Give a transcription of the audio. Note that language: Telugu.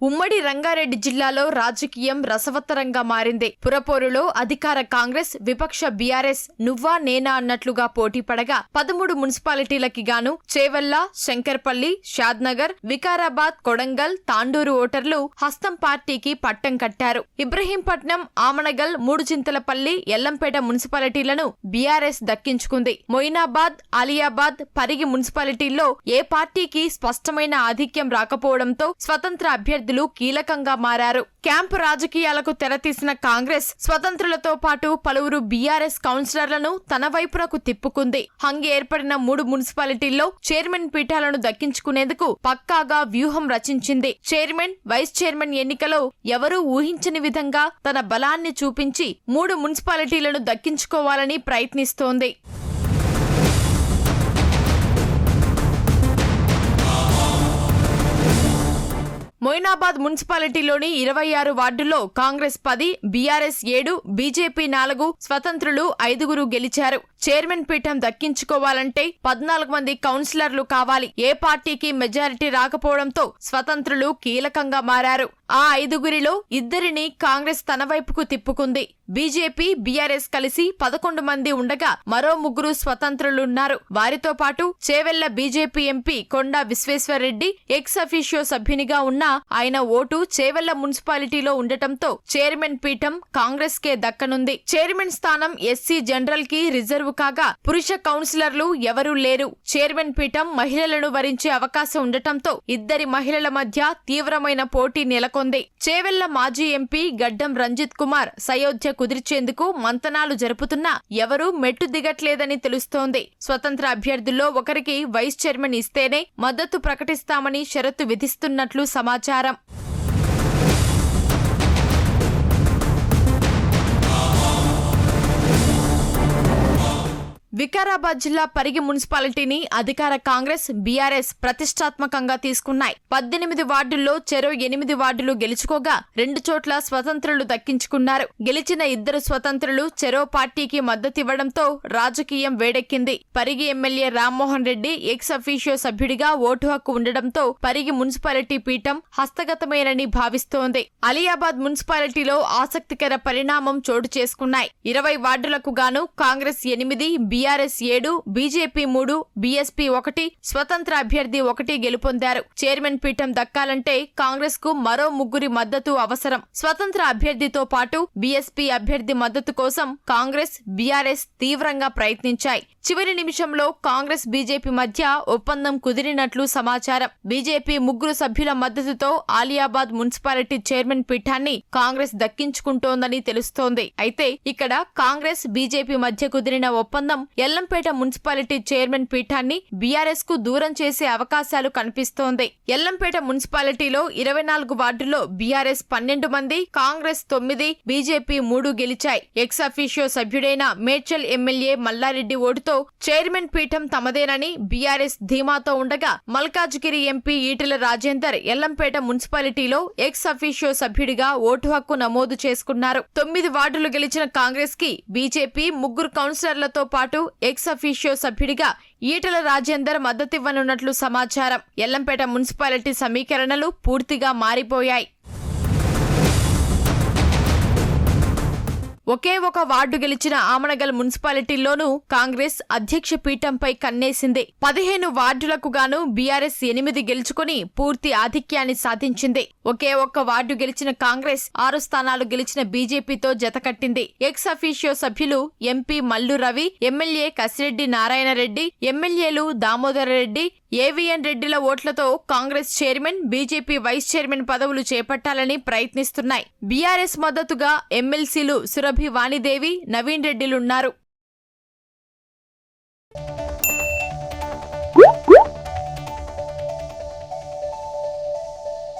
ఉమ్మడి రంగారెడ్డి జిల్లాలో రాజకీయం రసవత్తరంగా మారింది. పురపోరులో అధికార కాంగ్రెస్, విపక్ష బీఆర్ఎస్ నువ్వా నేనా అన్నట్లుగా పోటీ పడగా 13 మున్సిపాలిటీలకి గాను చేవెళ్ల, శంకర్పల్లి, షాద్నగర్, వికారాబాద్, కొడంగల్, తాండూరు ఓటర్లు హస్తం పార్టీకి పట్టం కట్టారు. ఇబ్రహీంపట్నం, ఆమనగల్, మూడుచింతలపల్లి, ఎల్లంపేట మున్సిపాలిటీలను బీఆర్ఎస్ దక్కించుకుంది. మొయినాబాద్, ఆలియాబాద్, పరిగి మున్సిపాలిటీల్లో ఏ పార్టీకి స్పష్టమైన ఆధిక్యం రాకపోవడంతో స్వతంత్ర అభ్యర్థులు కీలకంగా మారారు. క్యాంపు రాజకీయాలకు తెరతీసిన కాంగ్రెస్ స్వతంత్రులతో పాటు పలువురు బీఆర్ఎస్ కౌన్సిలర్లను తన వైపునకు తిప్పుకుంది. హంగి ఏర్పడిన 3 మున్సిపాలిటీల్లో చైర్మన్ పీఠాలను దక్కించుకునేందుకు పక్కాగా వ్యూహం రచించింది. చైర్మన్, వైస్ చైర్మన్ ఎన్నికలో ఎవరూ ఊహించని విధంగా తన బలాన్ని చూపించి 3 మున్సిపాలిటీలను దక్కించుకోవాలని ప్రయత్నిస్తోంది. మొయినాబాద్ మున్సిపాలిటీలోని 26 వార్డుల్లో కాంగ్రెస్ 10, బీఆర్ఎస్ 7, బీజేపీ 4, స్వతంత్రులు 5 గెలిచారు. చైర్మన్ పీఠం దక్కించుకోవాలంటే 14 మంది కౌన్సిలర్లు కావాలి. ఏ పార్టీకి మెజారిటీ రాకపోవడంతో స్వతంత్రులు కీలకంగా మారారు. ఆ 5 2 కాంగ్రెస్ తన వైపుకు తిప్పుకుంది. బీజేపీ, బీఆర్ఎస్ కలిసి 11 మంది ఉండగా మరో 3 స్వతంత్రులున్నారు. వారితో పాటు చేవెళ్ల బీజేపీ ఎంపీ కొండా విశ్వేశ్వర్రెడ్డి ఎక్స్ అఫీషియో సభ్యునిగా ఉన్న ఆయన ఓటు చేవెళ్ల మున్సిపాలిటీలో ఉండటంతో చైర్మన్ పీఠం కాంగ్రెస్ కే దక్కనుంది. చైర్మన్ స్థానం ఎస్సీ జనరల్ కి రిజర్వ్ కాగా పురుష కౌన్సిలర్లు ఎవరూ లేరు. చైర్మన్ పీఠం మహిళలను వరించే అవకాశం ఉండటంతో 2 మహిళల మధ్య తీవ్రమైన పోటీ నెలకొంది. చేవెళ్ల మాజీ ఎంపీ గడ్డం రంజిత్ కుమార్ సయోధ్య కుదిర్చేందుకు మంతనాలు జరుపుతున్నా ఎవరూ మెట్టు దిగట్లేదని తెలుస్తోంది. స్వతంత్ర అభ్యర్థుల్లో ఒకరికి వైస్ చైర్మన్ ఇస్తేనే మద్దతు ప్రకటిస్తామని షరతు విధిస్తున్నట్లు సమాచారం. వికారాబాద్ జిల్లా పరిగి మున్సిపాలిటీని అధికార కాంగ్రెస్, బీఆర్ఎస్ ప్రతిష్టాత్మకంగా తీసుకున్నాయి. 18 వార్డుల్లో చెరో 8 వార్డులు గెలుచుకోగా 2 చోట్ల స్వతంత్రులు దక్కించుకున్నారు. గెలిచిన 2 స్వతంత్రులు చెరో పార్టీకి మద్దతివ్వడంతో రాజకీయం వేడెక్కింది. Parigi MLA Rammohan Reddy ex officio సభ్యుడిగా ఓటు హక్కు ఉండడంతో పరిగి మున్సిపాలిటీ పీఠం హస్తగతమేనని భావిస్తోంది. అలియాబాద్ మున్సిపాలిటీలో ఆసక్తికర పరిణామం చోటు చేసుకున్నాయి. 20 వార్డులకు గాను కాంగ్రెస్ 8, బీఆర్ఎస్ 7, బీజేపీ 3, బీఎస్పీ 1, స్వతంత్ర అభ్యర్థి 1 గెలుపొందారు. చైర్మన్ పీఠం దక్కాలంటే కాంగ్రెస్ కు మరో 3 మద్దతు అవసరం. స్వతంత్ర అభ్యర్థితో పాటు బీఎస్పీ అభ్యర్థి మద్దతు కోసం కాంగ్రెస్, బీఆర్ఎస్ తీవ్రంగా ప్రయత్నించాయి. చివరి నిమిషంలో కాంగ్రెస్, బీజేపీ మధ్య ఒప్పందం కుదిరినట్లు సమాచారం. బీజేపీ 3 సభ్యుల మద్దతుతో ఆలియాబాద్ మున్సిపాలిటీ చైర్మన్ పీఠాన్ని కాంగ్రెస్ దక్కించుకుంటోందని తెలుస్తోంది. అయితే ఇక్కడ కాంగ్రెస్, బీజేపీ మధ్య కుదిరిన ఒప్పందం ఎల్లంపేట మున్సిపాలిటీ చైర్మన్ పీఠాన్ని బీఆర్ఎస్ కు దూరం చేసే అవకాశాలు కనిపిస్తోంది. ఎల్లంపేట మున్సిపాలిటీలో 24 వార్డుల్లో బీఆర్ఎస్ 12 మంది, కాంగ్రెస్ 9, బీజేపీ 3 గెలిచాయి. ఎక్స్ అఫీషియో సభ్యుడైన మేడ్చల్ ఎమ్మెల్యే మల్లారెడ్డి ఓటుతో చైర్మన్ పీఠం తమదేనని బీఆర్ఎస్ ధీమాతో ఉండగా మల్కాజ్గిరి ఎంపీ ఈటెల రాజేందర్ ఎల్లంపేట మున్సిపాలిటీలో ఎక్స్ అఫీషియో సభ్యుడిగా ఓటు హక్కు నమోదు చేసుకున్నారు. 9 వార్డులు గెలిచిన కాంగ్రెస్ కి బీజేపీ 3 కౌన్సిలర్లతో పాటు ఎక్స్ అఫీషియో సభ్యుడిగా ఈటెల రాజేందర్ మద్దతివ్వనున్నట్లు సమాచారం. ఎల్లంపేట మున్సిపాలిటీ సమీకరణలు పూర్తిగా మారిపోయాయి. ఒకే ఒక వార్డు గెలిచిన ఆమనగల్ మున్సిపాలిటీలోనూ కాంగ్రెస్ అధ్యక్ష పీఠంపై కన్నేసింది. 15 వార్డులకు గాను బీఆర్ఎస్ 8 గెలుచుకుని పూర్తి ఆధిక్యాన్ని సాధించింది. ఒకే ఒక్క వార్డు గెలిచిన కాంగ్రెస్ 6 స్థానాలు గెలిచిన బీజేపీతో జతకట్టింది. ఎక్స్ అఫీషియో సభ్యులు ఎంపీ మల్లు రవి, ఎమ్మెల్యే కసిరెడ్డి నారాయణరెడ్డి, ఎమ్మెల్యేలు దామోదర రెడ్డి, ఏవీఎన్ రెడ్డిల ఓట్లతో Congress chairman, BJP vice chairman పదవులు చేపట్టాలని ప్రయత్నిస్తున్నాయి. బీఆర్ఎస్ మద్దతుగా ఎమ్మెల్సీలు సురభి వాణిదేవి, నవీన్ రెడ్డిలున్నారు.